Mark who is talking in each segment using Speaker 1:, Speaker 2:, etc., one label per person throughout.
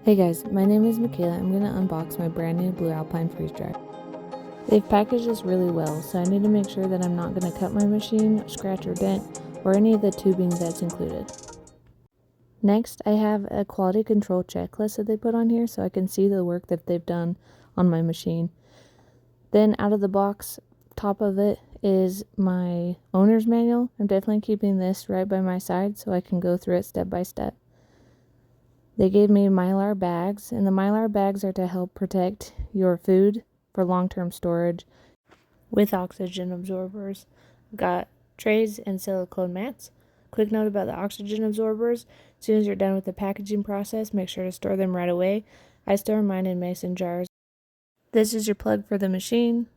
Speaker 1: Hey guys, my name is Michaela. I'm going to unbox my brand new Blue Alpine freeze dryer. They've packaged this really well, so I need to make sure that I'm not going to cut my machine, scratch or dent, or any of the tubing that's included. Next, I have a quality control checklist that they put on here so I can see the work that they've done on my machine. Then out of the box, top of it is my owner's manual. I'm definitely keeping this right by my side so I can go through it step by step. They gave me Mylar bags, and the Mylar bags are to help protect your food for long-term storage with oxygen absorbers. Got trays and silicone mats. Quick note about the oxygen absorbers: as soon as you're done with the packaging process, make sure to store them right away. I store mine in mason jars. This is your plug for the machine,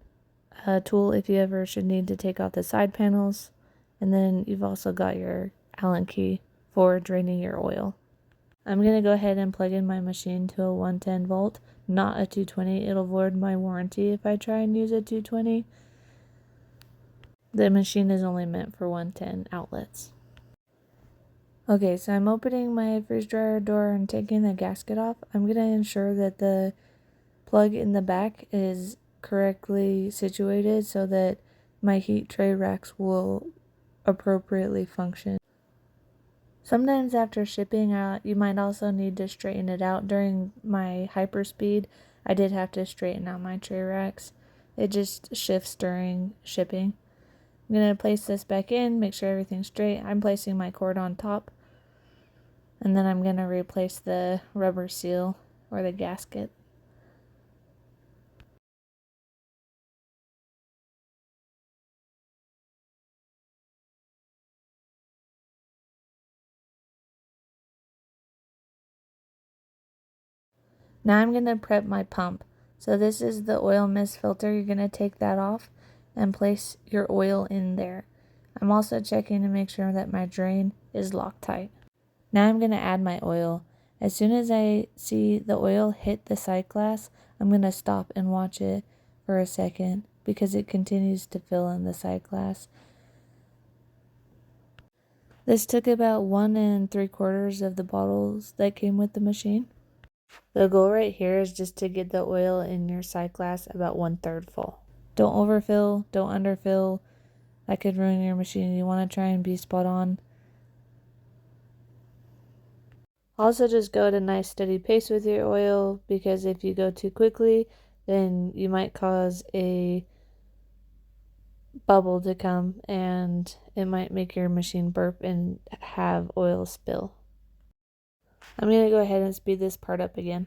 Speaker 1: a tool if you ever should need to take off the side panels, and then you've also got your Allen key for draining your oil. I'm going to go ahead and plug in my machine to a 110 volt, not a 220. It'll void my warranty if I try and use a 220. The machine is only meant for 110 outlets. Okay, so I'm opening my freeze dryer door and taking the gasket off. I'm going to ensure that the plug in the back is correctly situated so that my heat tray racks will appropriately function. Sometimes after shipping out, you might also need to straighten it out. During my hyperspeed, I did have to straighten out my tray racks. It just shifts during shipping. I'm going to place this back in, make sure everything's straight. I'm placing my cord on top. And then I'm going to replace the rubber seal or the gasket. Now I'm going to prep my pump. So this is the oil mist filter. You're going to take that off and place your oil in there. I'm also checking to make sure that my drain is Loctite. Now I'm going to add my oil. As soon as I see the oil hit the sight glass, I'm going to stop and watch it for a second because it continues to fill in the sight glass. This took about 1 3/4 of the bottles that came with the machine. The goal right here is just to get the oil in your sight glass about 1/3 full. Don't overfill, don't underfill. That could ruin your machine. You want to try and be spot on. Also, just go at a nice steady pace with your oil, because if you go too quickly, then you might cause a bubble to come and it might make your machine burp and have oil spill. I'm going to go ahead and speed this part up again.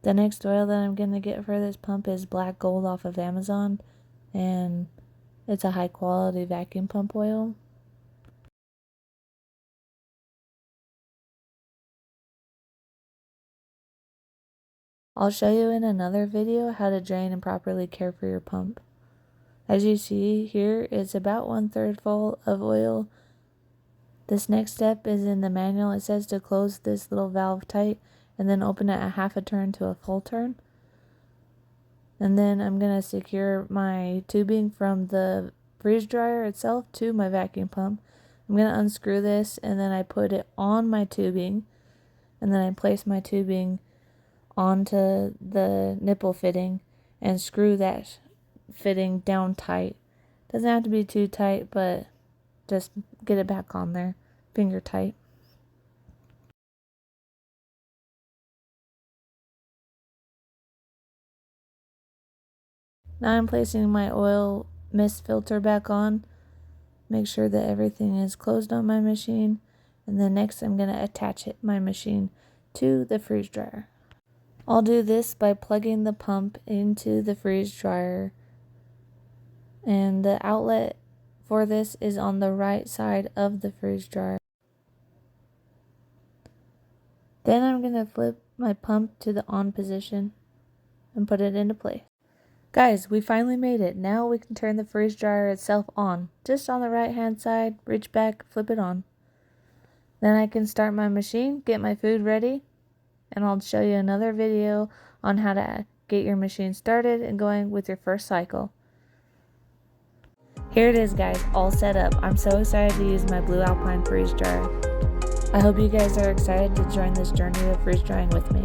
Speaker 1: The next oil that I'm going to get for this pump is Black Gold off of Amazon, and it's a high quality vacuum pump oil. I'll show you in another video how to drain and properly care for your pump. As you see here, it's about 1/3 full of oil. This next step is in the manual. It says to close this little valve tight and then open it a half a turn to a full turn. And then I'm going to secure my tubing from the freeze dryer itself to my vacuum pump. I'm going to unscrew this, and then I put it on my tubing, and then I place my tubing onto the nipple fitting and screw that fitting down tight. Doesn't have to be too tight, but just get it back on there, finger tight. Now I'm placing my oil mist filter back on. Make sure that everything is closed on my machine. And then next I'm going to attach my machine to the freeze dryer. I'll do this by plugging the pump into the freeze dryer. And the outlet for this is on the right side of the freeze dryer. Then I'm going to flip my pump to the on position and put it into place. Guys, we finally made it. Now we can turn the freeze dryer itself on. Just on the right hand side, reach back, flip it on. Then I can start my machine, get my food ready, and I'll show you another video on how to get your machine started and going with your first cycle. Here it is, guys, all set up. I'm so excited to use my Blue Alpine freeze dryer. I hope you guys are excited to join this journey of freeze drying with me.